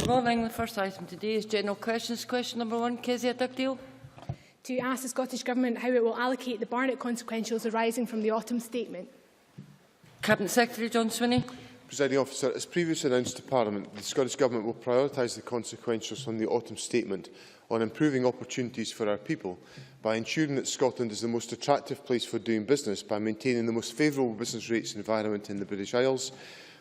Good morning. The first item today is general questions. Question number 1, Kezia Dugdale. To ask the Scottish Government how it will allocate the Barnett consequentials arising from the autumn statement. Cabinet Secretary John Swinney. Presiding Officer, as previously announced to Parliament, the Scottish Government will prioritise the consequentials from the autumn statement on improving opportunities for our people by ensuring that Scotland is the most attractive place for doing business, by maintaining the most favourable business rates environment in the British Isles,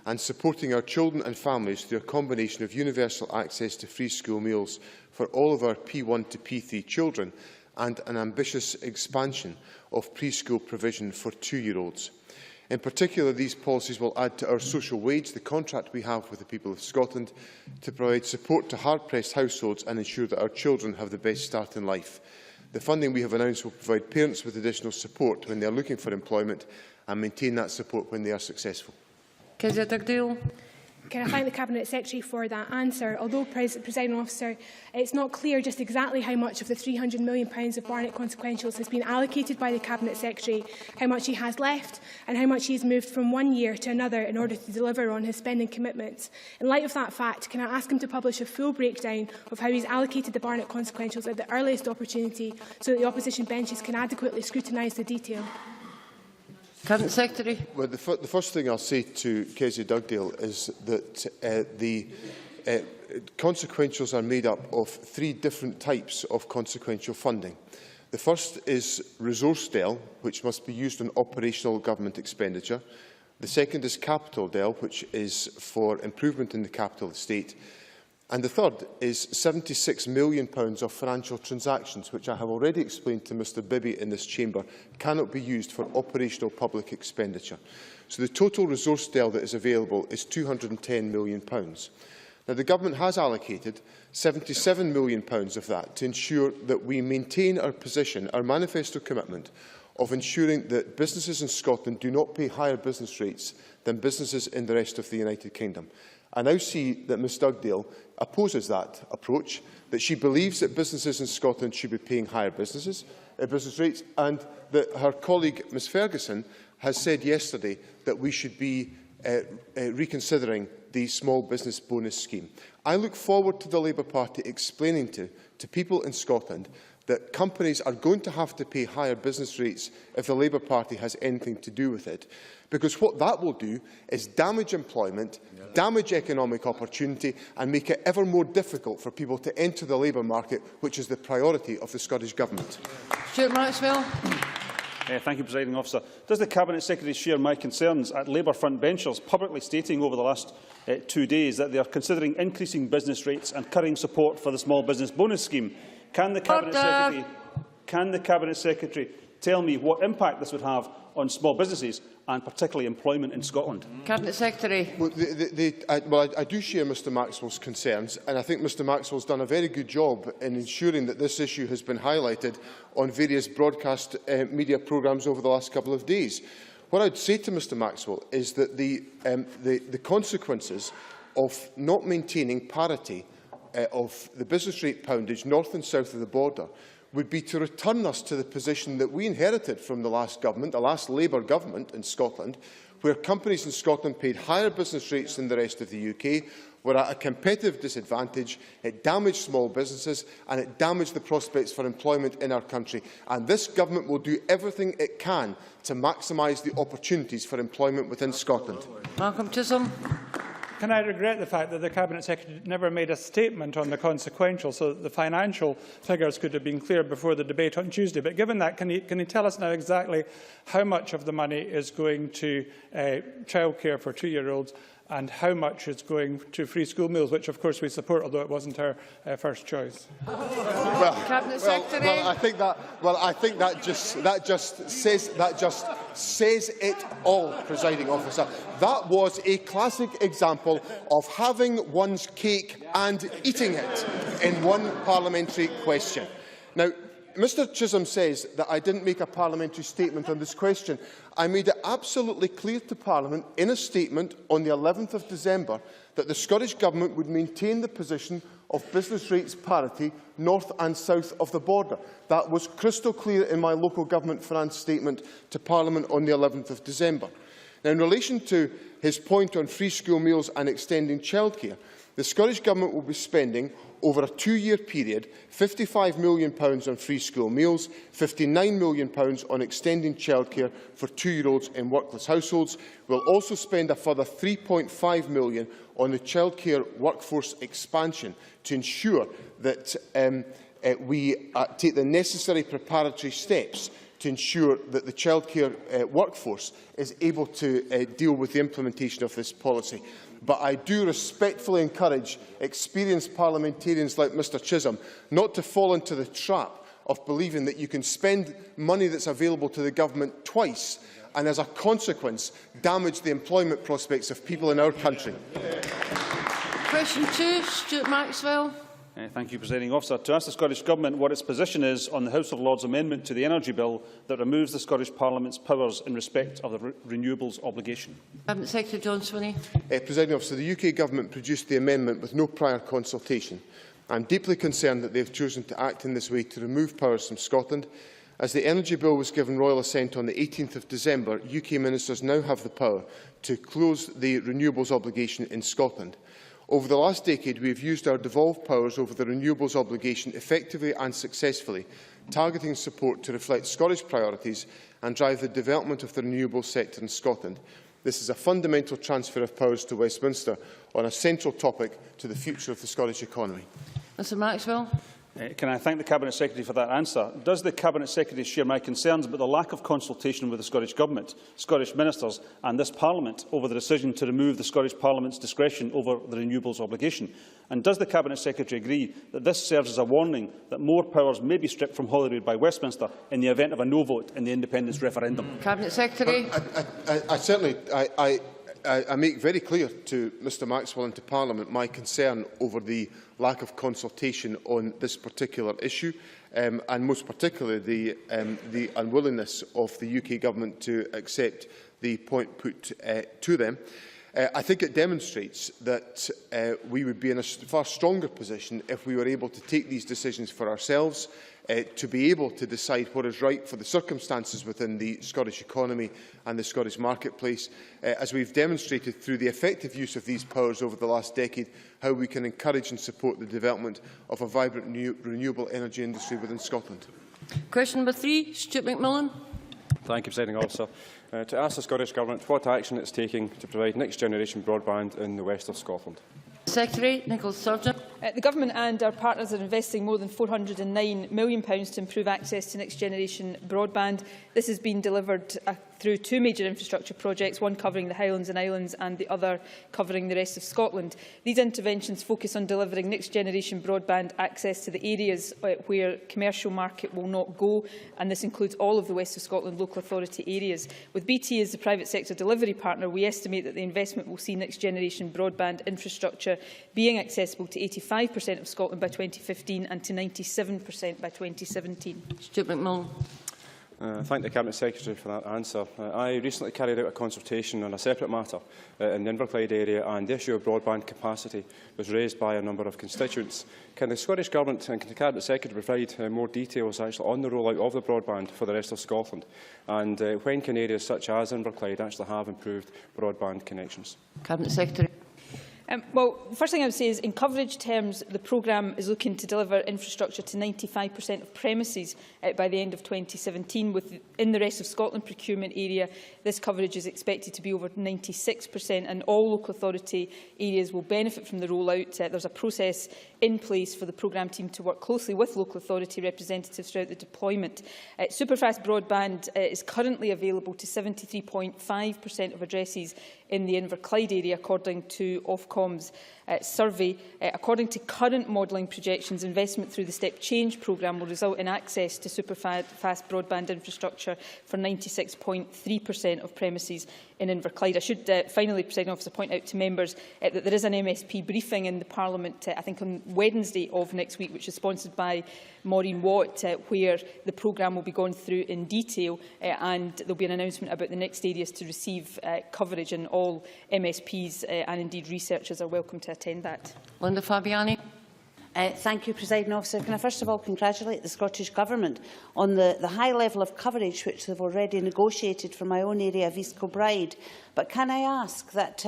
and supporting our children and families through a combination of universal access to free school meals for all of our P1 to P3 children and an ambitious expansion of preschool provision for 2-year-olds. In particular, these policies will add to our social wage, the contract we have with the people of Scotland, to provide support to hard-pressed households and ensure that our children have the best start in life. The funding we have announced will provide parents with additional support when they are looking for employment and maintain that support when they are successful. Kezia Dugdale. Can I thank the Cabinet Secretary for that answer? Although, Presiding Officer, it's not clear just exactly how much of the £300 million of Barnett consequentials has been allocated by the Cabinet Secretary, how much he has left and how much he has moved from one year to another in order to deliver on his spending commitments. In light of that fact, can I ask him to publish a full breakdown of how he's allocated the Barnett consequentials at the earliest opportunity so that the opposition benches can adequately scrutinise the detail? Cabinet Secretary. Well, the first thing I'll say to Kezia Dugdale is that the consequentials are made up of 3 different types of consequential funding. The first is resource DEL, which must be used on operational government expenditure. The second is capital DEL, which is for improvement in the capital estate. And the third is £76 million of financial transactions, which I have already explained to Mr Bibby in this chamber, cannot be used for operational public expenditure. So the total resource DEL that is available is £210 million. Now, the Government has allocated £77 million of that to ensure that we maintain our position, our manifesto commitment, of ensuring that businesses in Scotland do not pay higher business rates than businesses in the rest of the United Kingdom. I now see that Ms Dugdale opposes that approach, that she believes that businesses in Scotland should be paying higher business rates, and that her colleague Ms Ferguson has said yesterday that we should be reconsidering the small business bonus scheme. I look forward to the Labour Party explaining to people in Scotland that companies are going to have to pay higher business rates if the Labour Party has anything to do with it, because what that will do is damage employment, damage economic opportunity and make it ever more difficult for people to enter the labour market, which is the priority of the Scottish Government. Stuart Maxwell. Thank you, Presiding Officer. Does the Cabinet Secretary share my concerns at Labour front benchers publicly stating over the last 2 days that they are considering increasing business rates and cutting support for the small business bonus scheme? Can the Cabinet Secretary tell me what impact this would have on small businesses and particularly employment in Scotland? Cabinet Secretary. Well, I do share Mr Maxwell's concerns, and I think Mr Maxwell's done a very good job in ensuring that this issue has been highlighted on various broadcast media programmes over the last couple of days. What I would say to Mr Maxwell is that the consequences of not maintaining parity of the business rate poundage north and south of the border would be to return us to the position that we inherited from the last government, the last Labour government in Scotland, where companies in Scotland paid higher business rates than the rest of the UK, were at a competitive disadvantage. It damaged small businesses and it damaged the prospects for employment in our country. And this government will do everything it can to maximise the opportunities for employment within Scotland. Malcolm Chisholm. Can I regret the fact that the Cabinet Secretary never made a statement on the consequential, so that the financial figures could have been clear before the debate on Tuesday? But given that, can he tell us now exactly how much of the money is going to childcare for 2-year-olds and how much is going to free school meals, which of course we support, although it wasn't our first choice? Cabinet Secretary. I think that just says it all, Presiding Officer. That was a classic example of having one's cake and eating it in one parliamentary question. Now, Mr Chisholm says that I didn't make a parliamentary statement on this question. I made it absolutely clear to Parliament in a statement on the 11th of December that the Scottish Government would maintain the position of business rates parity north and south of the border. That was crystal clear in my local government finance statement to Parliament on the 11th of December. Now, in relation to his point on free school meals and extending childcare, The Scottish Government will be spending, over a 2-year period, £55 million on free school meals, £59 million on extending childcare for 2-year-olds in workless households. We will also spend a further £3.5 million on the childcare workforce expansion to ensure that we take the necessary preparatory steps to ensure that the childcare workforce is able to deal with the implementation of this policy. But I do respectfully encourage experienced parliamentarians like Mr Chisholm not to fall into the trap of believing that you can spend money that's available to the government twice and, as a consequence, damage the employment prospects of people in our country. Question 2, Stuart Maxwell. Thank you, Presiding Officer. To ask the Scottish Government what its position is on the House of Lords amendment to the Energy Bill that removes the Scottish Parliament's powers in respect of the renewables obligation. Cabinet Secretary John Swinney. Presiding Officer, the UK Government produced the amendment with no prior consultation. I am deeply concerned that they have chosen to act in this way to remove powers from Scotland. As the Energy Bill was given royal assent on the 18th of December, UK ministers now have the power to close the renewables obligation in Scotland. Over the last decade, we have used our devolved powers over the renewables obligation effectively and successfully, targeting support to reflect Scottish priorities and drive the development of the renewables sector in Scotland. This is a fundamental transfer of powers to Westminster on a central topic to the future of the Scottish economy. Mr Maxwell. Can I thank the Cabinet Secretary for that answer? Does the Cabinet Secretary share my concerns about the lack of consultation with the Scottish Government, Scottish ministers and this Parliament over the decision to remove the Scottish Parliament's discretion over the renewables obligation? And does the Cabinet Secretary agree that this serves as a warning that more powers may be stripped from Holyrood by Westminster in the event of a no vote in the independence referendum? Cabinet Secretary. I make very clear to Mr Maxwell and to Parliament my concern over the lack of consultation on this particular issue, and most particularly the unwillingness of the UK Government to accept the point put to them. I think it demonstrates that we would be in a far stronger position if we were able to take these decisions for ourselves, to be able to decide what is right for the circumstances within the Scottish economy and the Scottish marketplace, as we have demonstrated through the effective use of these powers over the last decade, how we can encourage and support the development of a vibrant renewable energy industry within Scotland. Question number 3, Stuart McMillan. Thank you, Presiding Officer. To ask the Scottish Government what action it is taking to provide next-generation broadband in the west of Scotland. Secretary Nicholas Sturgeon. The Government and our partners are investing more than £409 million to improve access to next-generation broadband. This has been delivered through 2 major infrastructure projects, one covering the Highlands and Islands and the other covering the rest of Scotland. These interventions focus on delivering next-generation broadband access to the areas where commercial market will not go, and this includes all of the West of Scotland local authority areas. With BT as the private sector delivery partner, we estimate that the investment will see next-generation broadband infrastructure being accessible to 85% of Scotland by 2015 and to 97% by 2017. Stuart McMillan. Thank the Cabinet Secretary for that answer. I recently carried out a consultation on a separate matter in the Inverclyde area, and the issue of broadband capacity was raised by a number of constituents. Can the Scottish Government and can the Cabinet Secretary provide more details actually on the rollout of the broadband for the rest of Scotland? And when can areas such as Inverclyde actually have improved broadband connections? Cabinet Secretary. Well, the first thing I would say is, in coverage terms, the programme is looking to deliver infrastructure to 95% of premises by the end of 2017. Within the rest of Scotland procurement area, this coverage is expected to be over 96%, and all local authority areas will benefit from the rollout. There's a process in place for the programme team to work closely with local authority representatives throughout the deployment. Superfast broadband is currently available to 73.5% of addresses in the Inverclyde area, according to Ofcom's survey. According to current modelling projections, investment through the Step Change programme will result in access to superfast broadband infrastructure for 96.3% of premises in Inverclyde. I should finally, Presiding Officer, point out to members that there is an MSP briefing in the Parliament, I think on Wednesday of next week, which is sponsored by Maureen Watt, where the programme will be gone through in detail, and there will be an announcement about the next areas to receive coverage, and all MSPs and indeed researchers are welcome to attend that. Linda Fabiani. Thank you, Presiding Officer. Can I first of all congratulate the Scottish Government on the high level of coverage which they have already negotiated for my own area of East Kilbride. But can I ask that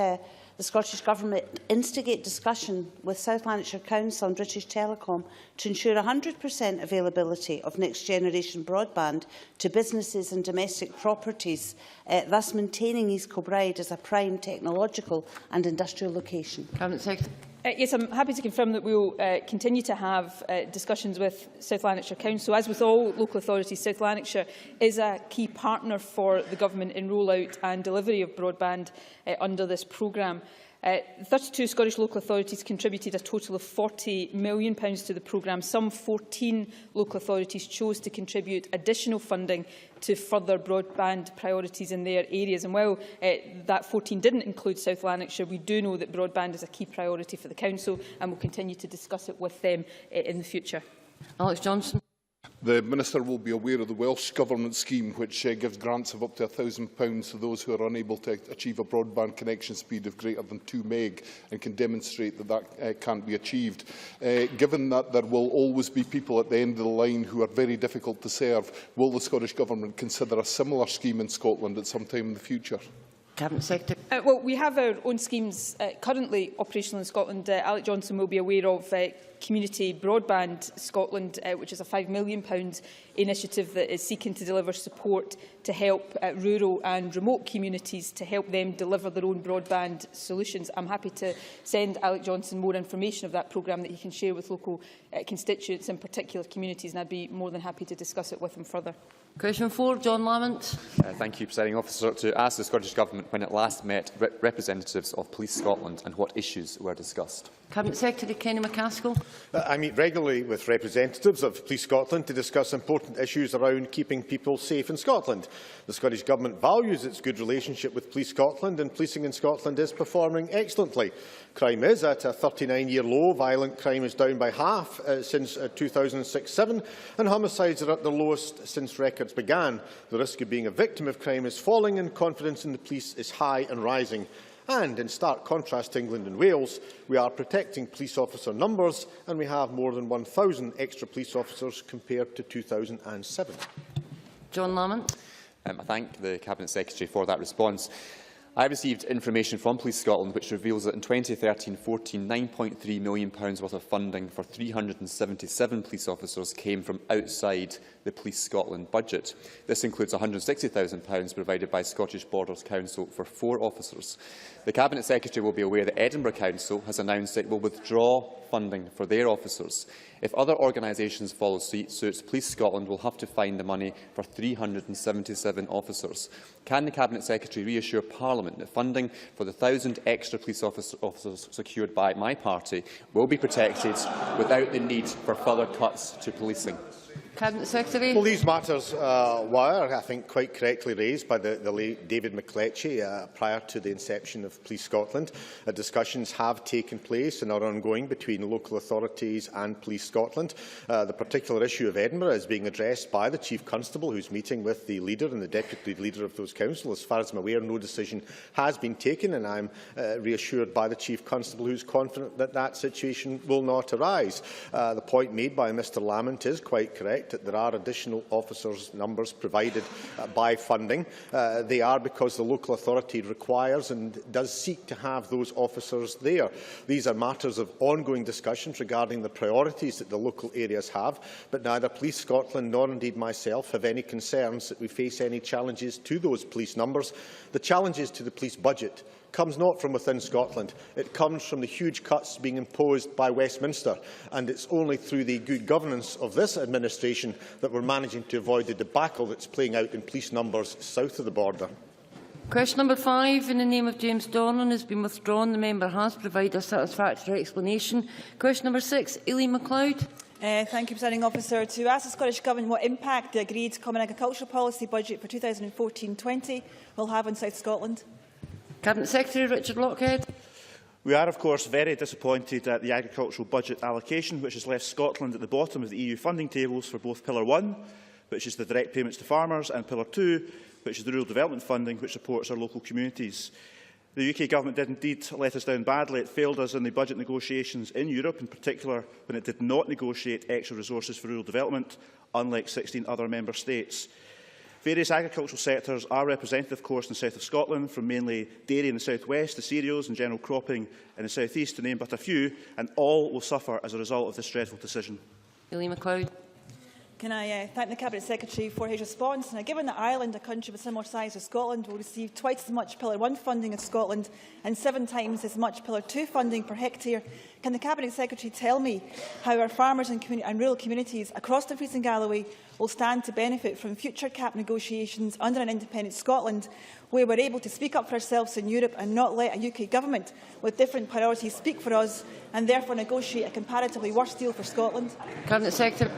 the Scottish Government instigate discussion with South Lanarkshire Council and British Telecom to ensure 100% availability of next-generation broadband to businesses and domestic properties, thus maintaining East Kilbride as a prime technological and industrial location? Cabinet Secretary. Yes, I'm happy to confirm that we will continue to have discussions with South Lanarkshire Council. As with all local authorities, South Lanarkshire is a key partner for the Government in rollout and delivery of broadband under this programme. 32 Scottish local authorities contributed a total of £40 million to the programme. Some 14 local authorities chose to contribute additional funding to further broadband priorities in their areas. And while that 14 didn't include South Lanarkshire, we do know that broadband is a key priority for the Council and will continue to discuss it with them in the future. Alex Johnson. The Minister will be aware of the Welsh Government scheme, which gives grants of up to £1,000 to those who are unable to achieve a broadband connection speed of greater than 2 meg and can demonstrate that that can't be achieved. Given that there will always be people at the end of the line who are very difficult to serve, will the Scottish Government consider a similar scheme in Scotland at some time in the future? Cabinet Secretary. Well, we have our own schemes currently operational in Scotland. Alec Johnson will be aware of Community Broadband Scotland, which is a £5 million initiative that is seeking to deliver support to help rural and remote communities to help them deliver their own broadband solutions. I'm happy to send Alec Johnson more information of that programme that he can share with local constituents in particular communities, and I'd be more than happy to discuss it with him further. Question 4, John Lamont. Thank you, Presiding Officer. To ask the Scottish Government when it last met representatives of Police Scotland and what issues were discussed. Cabinet Secretary Kenny MacAskill. I meet regularly with representatives of Police Scotland to discuss important issues around keeping people safe in Scotland. The Scottish Government values its good relationship with Police Scotland, and policing in Scotland is performing excellently. Crime is at a 39-year low. Violent crime is down by half since 2006-07, and homicides are at their lowest since records began. The risk of being a victim of crime is falling, and confidence in the police is high and rising. And in stark contrast to England and Wales, we are protecting police officer numbers, and we have more than 1,000 extra police officers compared to 2007. John Lamont. I thank the Cabinet Secretary for that response. I received information from Police Scotland which reveals that in 2013-14, £9.3 million worth of funding for 377 police officers came from outside the Police Scotland budget. This includes £160,000 provided by Scottish Borders Council for 4 officers. The Cabinet Secretary will be aware that Edinburgh Council has announced it will withdraw funding for their officers. If other organisations follow suit, Police Scotland will have to find the money for 377 officers. Can the Cabinet Secretary reassure Parliament that funding for the 1,000 extra police officers secured by my party will be protected without the need for further cuts to policing? Cabinet Secretary. Well, these matters were, I think, quite correctly raised by the late David McLetchie prior to the inception of Police Scotland. Discussions have taken place and are ongoing between local authorities and Police Scotland. The particular issue of Edinburgh is being addressed by the Chief Constable, who is meeting with the leader and the deputy leader of those councils. As far as I'm aware, no decision has been taken, and I'm reassured by the Chief Constable, who is confident that that situation will not arise. The point made by Mr Lamont is quite correct, that there are additional officers' numbers provided by funding. They are because the local authority requires and does seek to have those officers there. These are matters of ongoing discussions regarding the priorities that the local areas have, but neither Police Scotland nor indeed myself have any concerns that we face any challenges to those police numbers. The challenges to the police budget comes not from within Scotland. It comes from the huge cuts being imposed by Westminster, and it's only through the good governance of this administration that we're managing to avoid the debacle that's playing out in police numbers south of the border. Question number 5, in the name of James Dornan, has been withdrawn. The member has provided a satisfactory explanation. Question number 6, Eileen MacLeod. Thank you, Presiding Officer. To ask the Scottish Government what impact the agreed Common Agricultural Policy budget for 2014-20 will have on South Scotland. Cabinet Secretary Richard Lockhead. We are, of course, very disappointed at the agricultural budget allocation, which has left Scotland at the bottom of the EU funding tables for both Pillar 1, which is the direct payments to farmers, and Pillar 2, which is the rural development funding, which supports our local communities. The UK Government did indeed let us down badly. It failed us in the budget negotiations in Europe, in particular when it did not negotiate extra resources for rural development, unlike 16 other Member States. Various agricultural sectors are represented, of course, in the south of Scotland, from mainly dairy in the south west to cereals and general cropping in the south east, to name but a few, and all will suffer as a result of this dreadful decision. Ely MacLeod. Can I thank the Cabinet Secretary for his response? Now, given that Ireland, a country of a similar size to Scotland, will receive twice as much Pillar 1 funding as Scotland and 7 times as much Pillar 2 funding per hectare, can the Cabinet Secretary tell me how our farmers and rural communities across Dumfries and Galloway will stand to benefit from future CAP negotiations under an independent Scotland, where we're able to speak up for ourselves in Europe and not let a UK government with different priorities speak for us and therefore negotiate a comparatively worse deal for Scotland? Cabinet Secretary.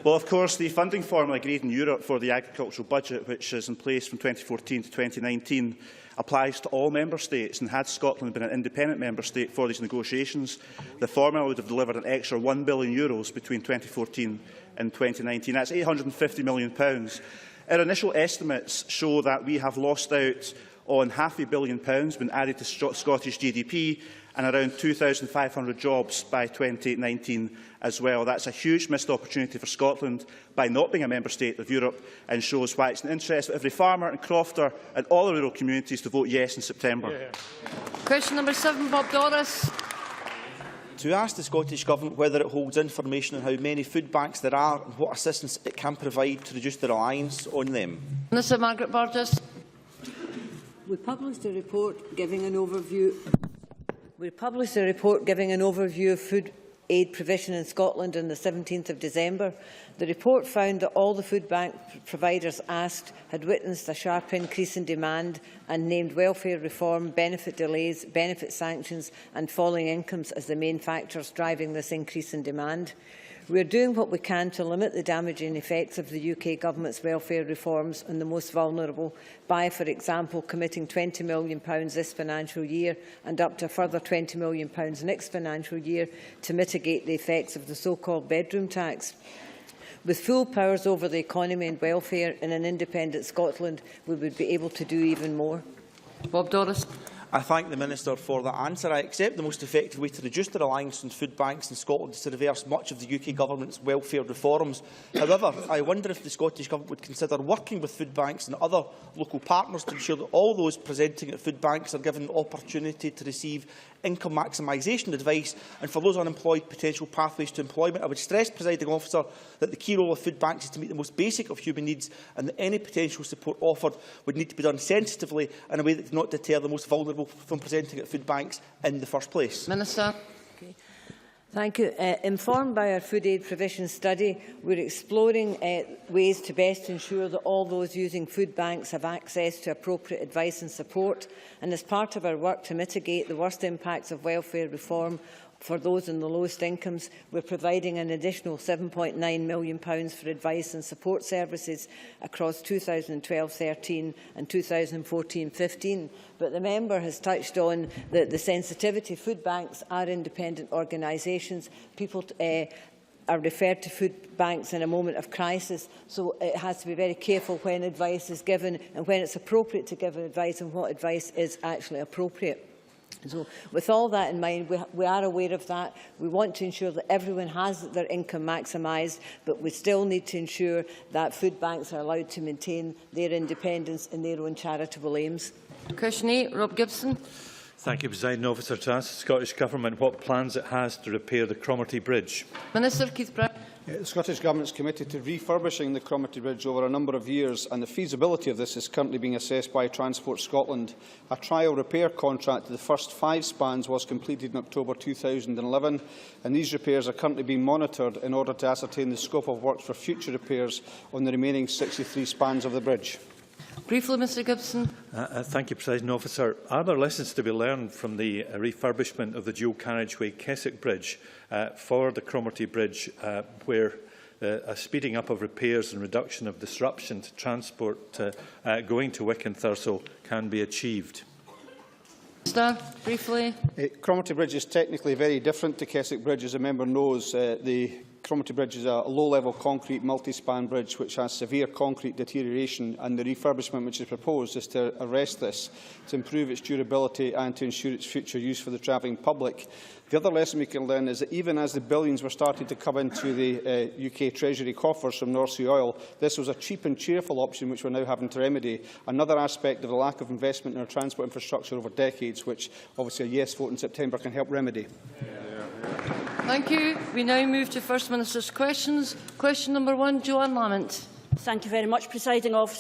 Well, of course, the funding formula agreed in Europe for the agricultural budget, which is in place from 2014 to 2019, applies to all member states, and had Scotland been an independent member state for these negotiations, the formula would have delivered an extra €1 billion between 2014 and 2019. That's £850 million. Our initial estimates show that we have lost out on £500 million when added to Scottish GDP, and around 2,500 jobs by 2019 as well. That's a huge missed opportunity for Scotland by not being a member state of Europe, and shows why it's in the interest of every farmer and crofter and all the rural communities to vote yes in September. Yeah. Question number 7, Bob Doris. To ask the Scottish Government whether it holds information on how many food banks there are and what assistance it can provide to reduce the reliance on them. Minister Margaret Burgess. We published a report giving an overview of food aid provision in Scotland on the 17th of December. The report found that all the food bank providers asked had witnessed a sharp increase in demand and named welfare reform, benefit delays, benefit sanctions and falling incomes as the main factors driving this increase in demand. We are doing what we can to limit the damaging effects of the UK Government's welfare reforms on the most vulnerable by, for example, committing £20 million this financial year and up to a further £20 million next financial year to mitigate the effects of the so-called bedroom tax. With full powers over the economy and welfare in an independent Scotland, we would be able to do even more. Bob Doris. I thank the Minister for that answer. I accept the most effective way to reduce the reliance on food banks in Scotland is to reverse much of the UK Government's welfare reforms. However, I wonder if the Scottish Government would consider working with food banks and other local partners to ensure that all those presenting at food banks are given the opportunity to receive income maximisation advice, and for those unemployed, potential pathways to employment. I would stress, Presiding Officer, that the key role of food banks is to meet the most basic of human needs, and that any potential support offered would need to be done sensitively in a way that does not deter the most vulnerable from presenting at food banks in the first place. Minister. Okay. Thank you. Informed by our food aid provision study, we are exploring ways to best ensure that all those using food banks have access to appropriate advice and support. And as part of our work to mitigate the worst impacts of welfare reform for those in the lowest incomes, we are providing an additional £7.9 million for advice and support services across 2012-13 and 2014-15. But the member has touched on the sensitivity. Food banks are independent organisations. People are referred to food banks in a moment of crisis, so it has to be very careful when advice is given and when it's appropriate to give advice and what advice is actually appropriate. So, with all that in mind, we are aware of that. We want to ensure that everyone has their income maximised, but we still need to ensure that food banks are allowed to maintain their independence in their own charitable aims. Question 8, Rob Gibson. Thank you, Presiding Officer. To ask the Scottish Government what plans it has to repair the Cromarty Bridge. Minister Keith Brown. The Scottish Government is committed to refurbishing the Cromarty Bridge over a number of years, and the feasibility of this is currently being assessed by Transport Scotland. A trial repair contract to the first 5 spans was completed in October 2011, and these repairs are currently being monitored in order to ascertain the scope of works for future repairs on the remaining 63 spans of the bridge. Briefly, Mr Gibson. Thank you, Presiding Officer. Are there lessons to be learned from the refurbishment of the dual carriageway Keswick Bridge for the Cromarty Bridge, where a speeding up of repairs and reduction of disruption to transport going to Wick and Thurso can be achieved? Minister, briefly. Cromarty Bridge is technically very different to Keswick Bridge, as a member knows. The Cromarty Bridge is a low-level concrete multi-span bridge which has severe concrete deterioration, and the refurbishment which is proposed is to arrest this, to improve its durability and to ensure its future use for the travelling public. The other lesson we can learn is that even as the billions were starting to come into the UK Treasury coffers from North Sea oil, this was a cheap and cheerful option which we're now having to remedy. Another aspect of the lack of investment in our transport infrastructure over decades, which obviously a yes vote in September can help remedy. Thank you. We now move to First Minister's questions. Question number 1, Joanne Lamont. Thank you very much, Presiding Officer.